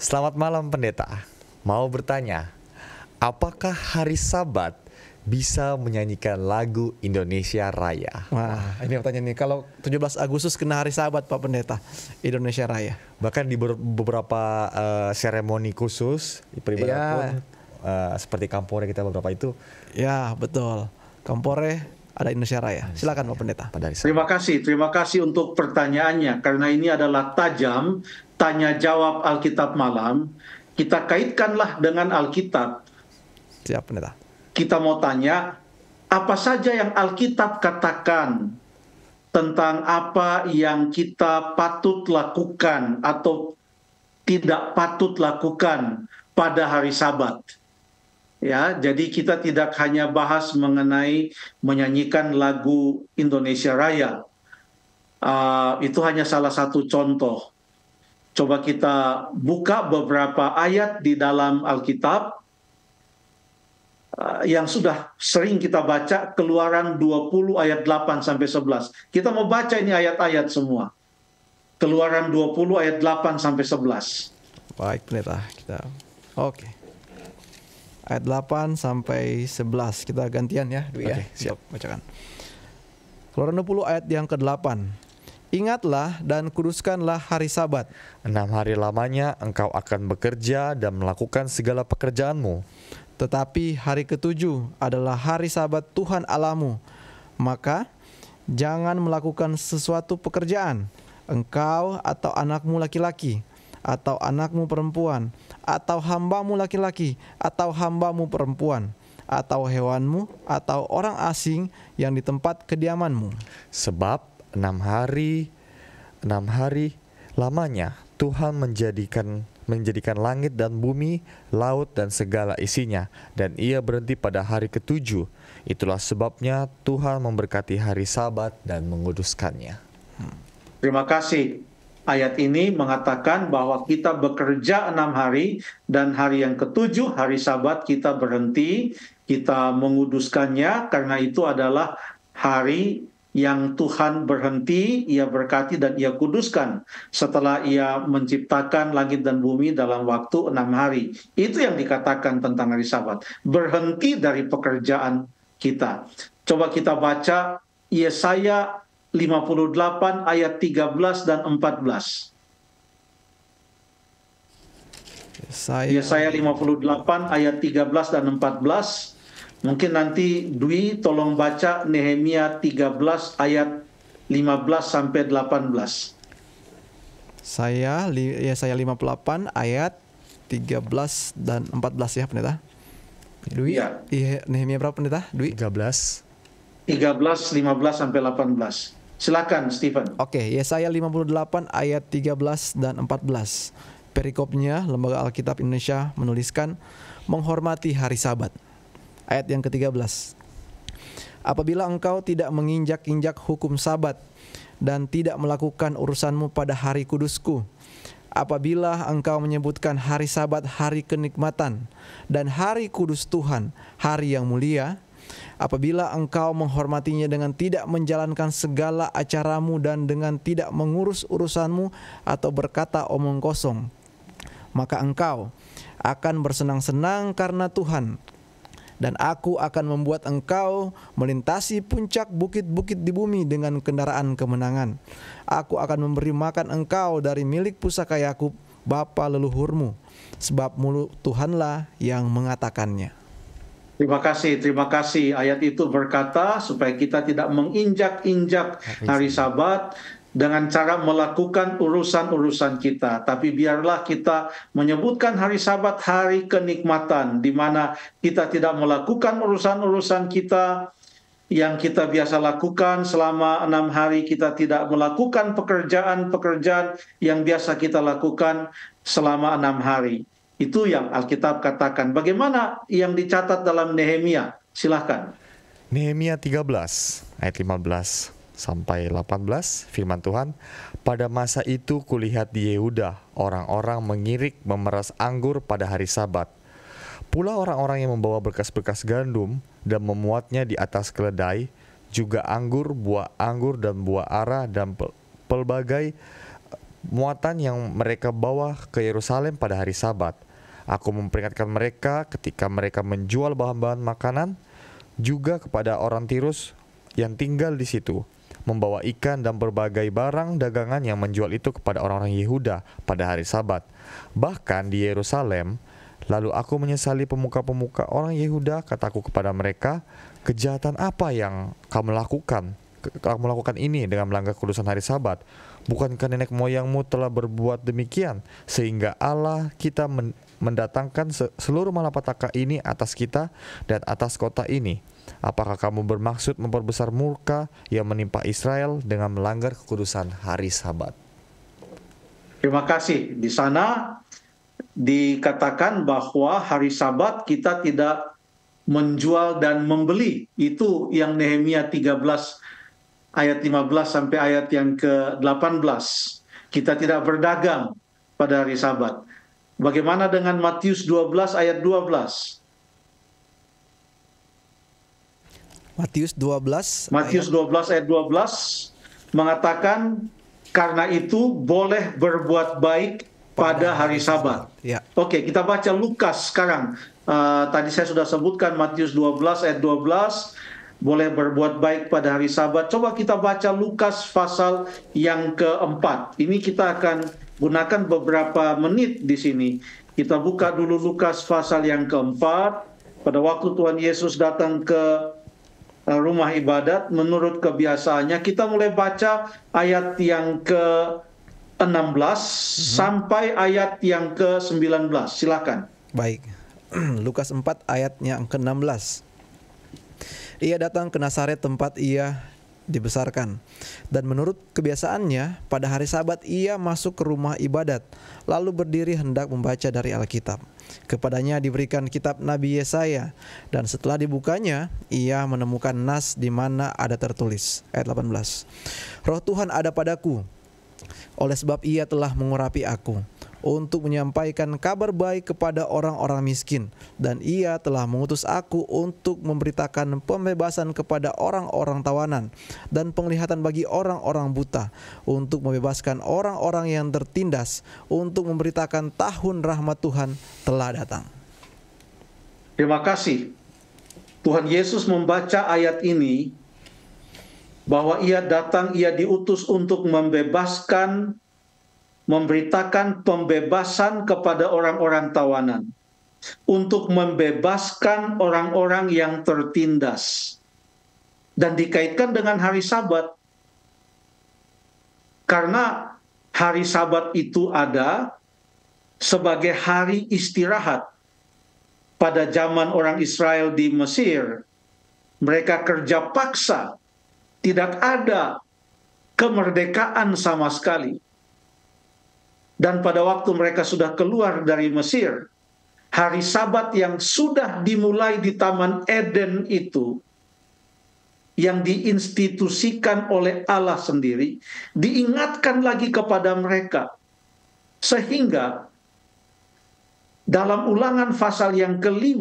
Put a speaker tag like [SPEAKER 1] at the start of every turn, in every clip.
[SPEAKER 1] Selamat malam pendeta. Mau bertanya, apakah hari Sabat bisa menyanyikan lagu Indonesia Raya?
[SPEAKER 2] Wah, ini pertanyaan nih. Kalau 17 Agustus kena hari Sabat, Pak Pendeta, Indonesia Raya.
[SPEAKER 1] Bahkan di beberapa seremoni khusus di peribadatan pun seperti Kampore kita beberapa itu.
[SPEAKER 2] Ya, betul. Kampore ada Indonesia Raya. Silakan Pak Pendeta.
[SPEAKER 3] Terima kasih untuk pertanyaannya, karena ini adalah tajam, tanya jawab Alkitab malam. Kita kaitkanlah dengan Alkitab.
[SPEAKER 2] Siap Pendeta.
[SPEAKER 3] Kita mau tanya, apa saja yang Alkitab katakan tentang apa yang kita patut lakukan atau tidak patut lakukan pada hari Sabat. Ya, jadi kita tidak hanya bahas mengenai menyanyikan lagu Indonesia Raya. Itu hanya salah satu contoh. Coba kita buka beberapa ayat di dalam Alkitab yang sudah sering kita baca, Keluaran 20 ayat 8 sampai 11. Kita mau baca ini ayat-ayat semua. Keluaran 20 ayat 8 sampai 11.
[SPEAKER 2] Baik Pendeta, Oke. Ayat 8 sampai 11. Kita gantian ya, Dwi ya.
[SPEAKER 1] Siap.
[SPEAKER 2] Bacakan. Keluaran 20 ayat yang ke-8. Ingatlah dan kuduskanlah hari Sabat.
[SPEAKER 1] 6 hari lamanya engkau akan bekerja dan melakukan segala pekerjaanmu.
[SPEAKER 2] Tetapi hari ke-7 adalah hari Sabat Tuhan Allahmu. Maka jangan melakukan sesuatu pekerjaan, engkau atau anakmu laki-laki, atau anakmu perempuan, atau hambamu laki-laki, atau hambamu perempuan, atau hewanmu, atau orang asing yang di tempat kediamanmu.
[SPEAKER 1] Sebab 6 hari lamanya Tuhan menjadikan langit dan bumi, laut dan segala isinya, dan ia berhenti pada hari ke-7. Itulah sebabnya Tuhan memberkati hari Sabat dan menguduskannya.
[SPEAKER 3] Terima kasih. Ayat ini mengatakan bahwa kita bekerja 6 hari, dan hari yang ke-7, hari Sabat, kita berhenti, kita menguduskannya, karena itu adalah hari yang Tuhan berhenti, ia berkati dan ia kuduskan setelah ia menciptakan langit dan bumi dalam waktu 6 hari. Itu yang dikatakan tentang hari Sabat. Berhenti dari pekerjaan kita. Coba kita baca Yesaya 58 ayat 13 dan 14. Yesaya 58 ayat 13 dan 14. Mungkin nanti Dwi tolong baca Nehemia 13 ayat 15 sampai 18.
[SPEAKER 2] Yesaya 58 ayat 13 dan 14 ya Pendeta. Dwi,
[SPEAKER 3] ya.
[SPEAKER 2] Nehemia berapa Pendeta? Dwi?
[SPEAKER 1] 13,
[SPEAKER 3] 15 sampai 18. Silakan Stephen.
[SPEAKER 2] Oke, Yesaya 58 ayat 13 dan 14. Perikopnya Lembaga Alkitab Indonesia menuliskan menghormati hari Sabat. Ayat yang ke-13. Apabila engkau tidak menginjak-injak hukum Sabat dan tidak melakukan urusanmu pada hari kudusku, apabila engkau menyebutkan hari Sabat hari kenikmatan dan hari kudus Tuhan hari yang mulia, apabila engkau menghormatinya dengan tidak menjalankan segala acaramu dan dengan tidak mengurus urusanmu atau berkata omong kosong, maka engkau akan bersenang-senang karena Tuhan, dan aku akan membuat engkau melintasi puncak bukit-bukit di bumi dengan kendaraan kemenangan. Aku akan memberi makan engkau dari milik pusaka Yakub, bapa leluhurmu, sebab mulut Tuhanlah yang mengatakannya.
[SPEAKER 3] Terima kasih. Ayat itu berkata supaya kita tidak menginjak-injak hari Sabat dengan cara melakukan urusan-urusan kita. Tapi biarlah kita menyebutkan hari Sabat hari kenikmatan, di mana kita tidak melakukan urusan-urusan kita yang kita biasa lakukan selama 6 hari. Kita tidak melakukan pekerjaan-pekerjaan yang biasa kita lakukan selama 6 hari. Itu yang Alkitab katakan. Bagaimana yang dicatat dalam Nehemia? Silahkan.
[SPEAKER 1] Nehemia 13 ayat 15 sampai 18, firman Tuhan, pada masa itu kulihat di Yehuda orang-orang mengirik memeras anggur pada hari Sabat. Pula orang-orang yang membawa berkas-berkas gandum dan memuatnya di atas keledai, juga anggur, buah anggur dan buah ara dan pelbagai muatan yang mereka bawa ke Yerusalem pada hari Sabat. Aku memperingatkan mereka ketika mereka menjual bahan-bahan makanan, juga kepada orang Tirus yang tinggal di situ, membawa ikan dan berbagai barang dagangan yang menjual itu kepada orang-orang Yehuda pada hari Sabat. Bahkan di Yerusalem, lalu aku menyesali pemuka-pemuka orang Yehuda, kataku kepada mereka, kejahatan apa yang kamu lakukan? Kamu lakukan ini dengan melanggar kudusan hari Sabat. Bukankah nenek moyangmu telah berbuat demikian, sehingga Allah kita mendatangkan seluruh malapetaka ini atas kita dan atas kota ini? Apakah kamu bermaksud memperbesar murka yang menimpa Israel dengan melanggar kekudusan hari Sabat?
[SPEAKER 3] Terima kasih. Di sana dikatakan bahwa hari Sabat kita tidak menjual dan membeli. Itu yang Nehemia 13 ayat 15 sampai ayat yang ke-18. Kita tidak berdagang pada hari Sabat. Bagaimana dengan Matius 12 ayat 12?
[SPEAKER 2] Matius 12
[SPEAKER 3] ayat 12 mengatakan, karena itu boleh berbuat baik pada hari Sabat.
[SPEAKER 2] Ya.
[SPEAKER 3] Oke, kita baca Lukas sekarang. Tadi saya sudah sebutkan Matius 12 ayat 12, boleh berbuat baik pada hari Sabat. Coba kita baca Lukas pasal yang keempat. Ini kita akan gunakan beberapa menit di sini. Kita buka dulu Lukas pasal yang keempat. Pada waktu Tuhan Yesus datang ke rumah ibadat, menurut kebiasaannya kita mulai baca ayat yang ke-16 sampai ayat yang ke-19. Silakan.
[SPEAKER 2] Baik. Lukas 4 ayat yang ke-16. Ia datang ke Nazaret tempat ia dibesarkan. Dan menurut kebiasaannya, pada hari Sabat ia masuk ke rumah ibadat, lalu berdiri hendak membaca dari Alkitab. Kepadanya diberikan kitab Nabi Yesaya, dan setelah dibukanya, ia menemukan nas di mana ada tertulis. Ayat 18. Roh Tuhan ada padaku, oleh sebab ia telah mengurapi aku, untuk menyampaikan kabar baik kepada orang-orang miskin, dan ia telah mengutus aku untuk memberitakan pembebasan kepada orang-orang tawanan, dan penglihatan bagi orang-orang buta, untuk membebaskan orang-orang yang tertindas, untuk memberitakan tahun rahmat Tuhan telah datang.
[SPEAKER 3] Terima kasih. Tuhan Yesus membaca ayat ini, bahwa ia datang, ia diutus untuk memberitakan pembebasan kepada orang-orang tawanan, untuk membebaskan orang-orang yang tertindas, dan dikaitkan dengan hari Sabat, karena hari Sabat itu ada sebagai hari istirahat. Pada zaman orang Israel di Mesir, mereka kerja paksa, tidak ada kemerdekaan sama sekali. Dan pada waktu mereka sudah keluar dari Mesir, hari Sabat yang sudah dimulai di Taman Eden itu, yang diinstitusikan oleh Allah sendiri, diingatkan lagi kepada mereka. Sehingga dalam Ulangan pasal yang ke-5,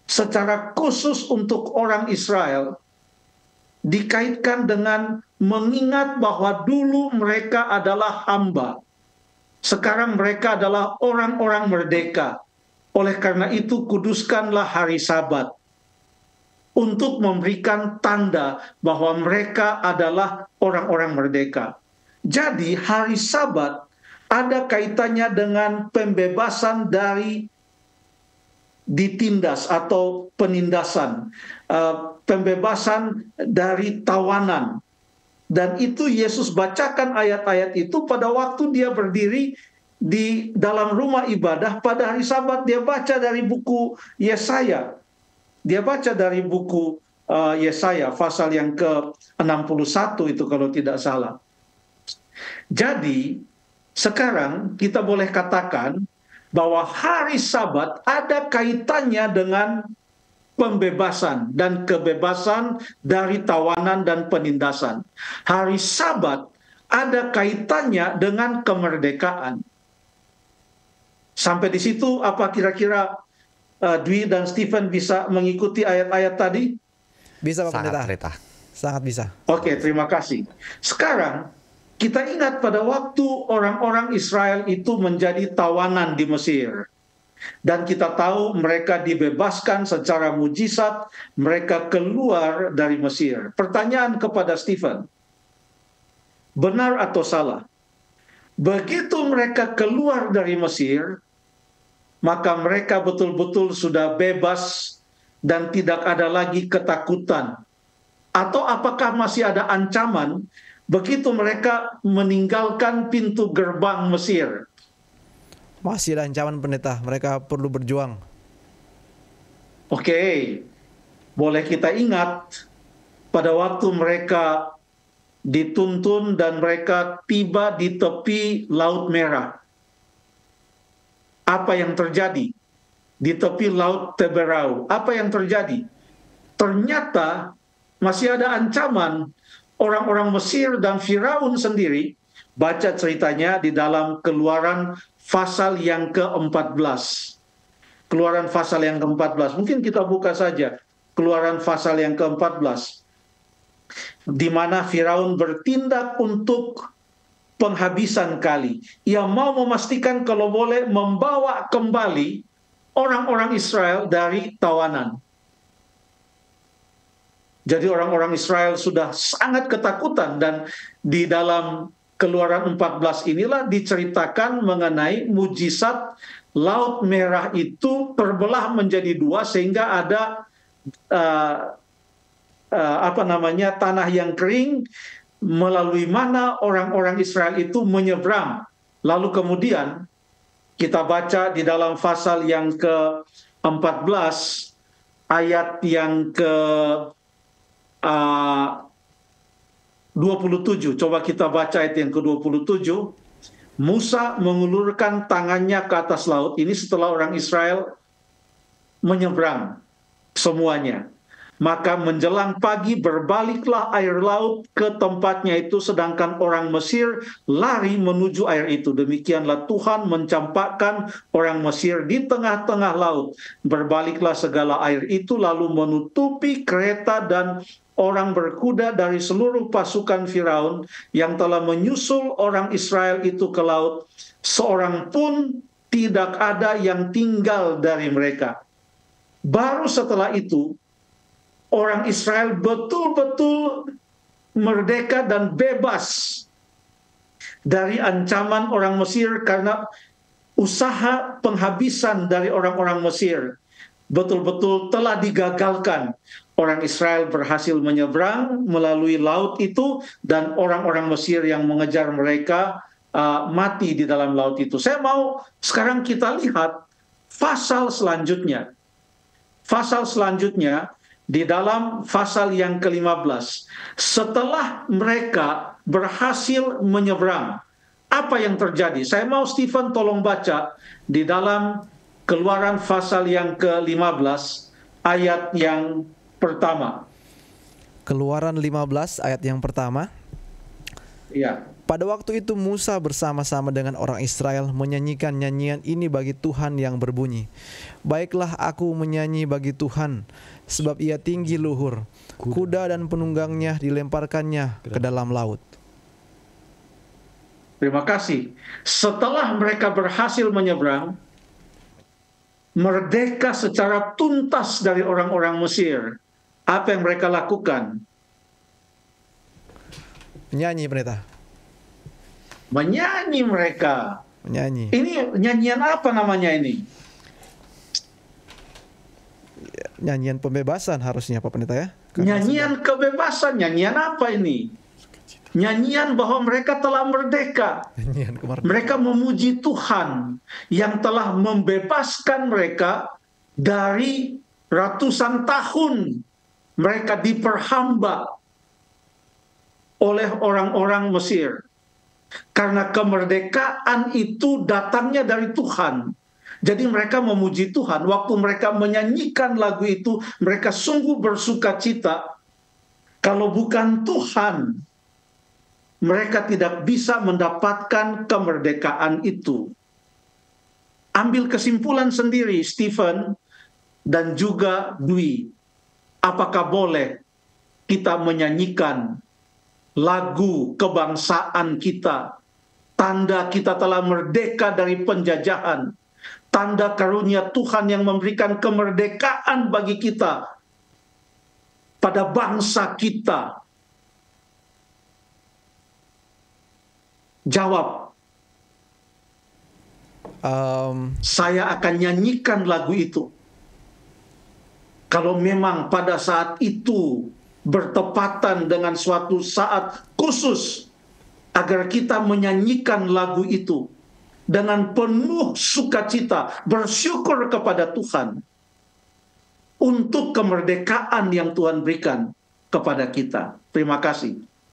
[SPEAKER 3] secara khusus untuk orang Israel, dikaitkan dengan mengingat bahwa dulu mereka adalah hamba. Sekarang mereka adalah orang-orang merdeka. Oleh karena itu, kuduskanlah hari Sabat untuk memberikan tanda bahwa mereka adalah orang-orang merdeka. Jadi, hari Sabat ada kaitannya dengan pembebasan dari ditindas atau penindasan, pembebasan dari tawanan. Dan itu Yesus bacakan ayat-ayat itu pada waktu dia berdiri di dalam rumah ibadah pada hari Sabat. Dia baca dari buku Yesaya. Dia baca dari buku Yesaya pasal yang ke-61 itu kalau tidak salah. Jadi sekarang kita boleh katakan bahwa hari Sabat ada kaitannya dengan pembebasan dan kebebasan dari tawanan dan penindasan. Hari Sabat ada kaitannya dengan kemerdekaan. Sampai di situ apa kira-kira Dwi dan Stephen bisa mengikuti ayat-ayat tadi?
[SPEAKER 2] Bisa Pak
[SPEAKER 1] Sangat
[SPEAKER 2] Pendeta.
[SPEAKER 1] Rita.
[SPEAKER 2] Sangat bisa.
[SPEAKER 3] Oke, terima kasih. Sekarang Kita ingat pada waktu orang-orang Israel itu menjadi tawanan di Mesir. Dan kita tahu mereka dibebaskan secara mujizat, mereka keluar dari Mesir. Pertanyaan kepada Stephen, benar atau salah? Begitu mereka keluar dari Mesir, maka mereka betul-betul sudah bebas dan tidak ada lagi ketakutan. Atau apakah masih ada ancaman begitu mereka meninggalkan pintu gerbang Mesir?
[SPEAKER 2] Masih ada ancaman pendeta, mereka perlu berjuang.
[SPEAKER 3] Oke, boleh kita ingat pada waktu mereka dituntun dan mereka tiba di tepi Laut Merah. Apa yang terjadi? Di tepi Laut Teberau, apa yang terjadi? Ternyata masih ada ancaman. Orang-orang Mesir dan Firaun sendiri, baca ceritanya di dalam Keluaran pasal yang ke-14. Keluaran pasal yang ke-14. Mungkin kita buka saja Keluaran pasal yang ke-14. Di mana Firaun bertindak untuk penghabisan kali. Ia mau memastikan kalau boleh membawa kembali orang-orang Israel dari tawanan. Jadi orang-orang Israel sudah sangat ketakutan, dan di dalam Keluaran 14 inilah diceritakan mengenai mujizat Laut Merah itu terbelah menjadi dua sehingga ada tanah yang kering melalui mana orang-orang Israel itu menyeberang. Lalu kemudian kita baca di dalam pasal yang ke-14 ayat yang ke-27. Coba kita baca ayat yang ke-27. Musa mengulurkan tangannya ke atas laut. Ini setelah orang Israel menyeberang semuanya. Maka menjelang pagi berbaliklah air laut ke tempatnya itu, sedangkan orang Mesir lari menuju air itu. Demikianlah Tuhan mencampakkan orang Mesir di tengah-tengah laut. Berbaliklah segala air itu lalu menutupi kereta dan orang berkuda dari seluruh pasukan Firaun yang telah menyusul orang Israel itu ke laut. Seorang pun tidak ada yang tinggal dari mereka. Baru setelah itu orang Israel betul-betul merdeka dan bebas dari ancaman orang Mesir, karena usaha penghabisan dari orang-orang Mesir betul-betul telah digagalkan. Orang Israel berhasil menyeberang melalui laut itu, dan orang-orang Mesir yang mengejar mereka mati di dalam laut itu. Saya mau sekarang kita lihat pasal selanjutnya. Pasal selanjutnya di dalam pasal yang ke-15. Setelah mereka berhasil menyeberang, apa yang terjadi? Saya mau Stephen tolong baca di dalam Keluaran pasal yang ke-15 ayat yang pertama.
[SPEAKER 2] Keluaran 15 ayat yang pertama.
[SPEAKER 3] Ya.
[SPEAKER 2] Pada waktu itu Musa bersama-sama dengan orang Israel menyanyikan nyanyian ini bagi Tuhan yang berbunyi, "Baiklah aku menyanyi bagi Tuhan, sebab ia tinggi luhur. Kuda dan penunggangnya dilemparkannya ke dalam laut."
[SPEAKER 3] Terima kasih. Setelah mereka berhasil menyeberang, merdeka secara tuntas dari orang-orang Mesir, apa yang mereka lakukan?
[SPEAKER 2] Menyanyi, pendeta.
[SPEAKER 3] Menyanyi mereka.
[SPEAKER 2] Menyanyi.
[SPEAKER 3] Ini nyanyian apa namanya ini?
[SPEAKER 2] Nyanyian pembebasan harusnya Pak Pendeta ya.
[SPEAKER 3] Nyanyian kebebasan. Nyanyian apa ini? Nyanyian bahwa mereka telah merdeka.
[SPEAKER 2] Nyanyian kemerdekaan.
[SPEAKER 3] Mereka memuji Tuhan yang telah membebaskan mereka dari ratusan tahun mereka diperhamba oleh orang-orang Mesir. Karena kemerdekaan itu datangnya dari Tuhan. Jadi mereka memuji Tuhan. Waktu mereka menyanyikan lagu itu, mereka sungguh bersuka cita. Kalau bukan Tuhan, mereka tidak bisa mendapatkan kemerdekaan itu. Ambil kesimpulan sendiri, Stephen dan juga Dwi. Apakah boleh kita menyanyikan lagu kebangsaan kita, tanda kita telah merdeka dari penjajahan, tanda karunia Tuhan yang memberikan kemerdekaan bagi kita pada bangsa kita. Jawab, saya akan nyanyikan lagu itu. Kalau memang pada saat itu bertepatan dengan suatu saat khusus, agar kita menyanyikan lagu itu dengan penuh sukacita, bersyukur kepada Tuhan untuk kemerdekaan yang Tuhan berikan kepada kita. Terima kasih.